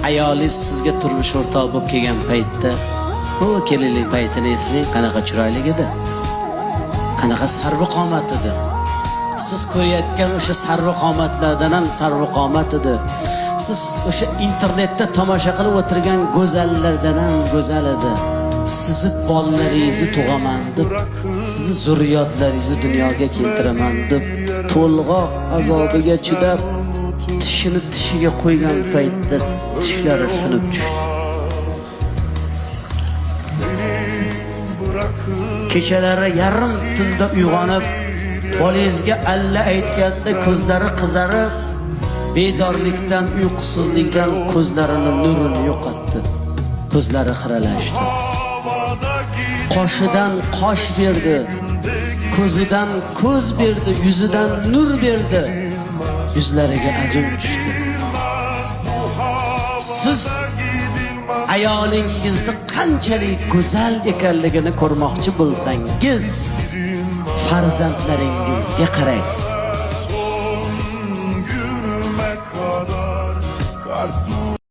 ayolingiz sizga turmush o'rtoq bo'lib kelgan paytda, o kelinlik paytini eslang, qanaqa chiroyli edi. Qanaqa sarvqomat edi. Siz ko'rayotgan o'sha sarvqomatlardan ham sarvqomat edi. Siz o'sha internetda tomosha qilib o'tirgan go'zallardan ham go'zal edi. Sizni bolalaringizni tug'aman deb, sizni zurriyotlaringizni dunyoga keltiraman deb, to'lg'oq azobiga chidab, tishini tishiga qo'ygan paytda tishlari sinib tushdi. Kechalari yarim tunda uyg'onib, bolangizga alla aytganda ko'zlari qizarib, bedorlikdan, uyqusizlikdan ko'zlarining nurini yo'qotdi. Ko'zlari xiralashdi. Qoshidan qosh berdi, ko'zidan ko'z berdi, yuzidan nur berdi. Yuzlariga ajin tushdi. Siz ayolingizni qanchalik go'zal ekanligini ko'rmoqchi bo'lsangiz, farzandlaringizga qarang.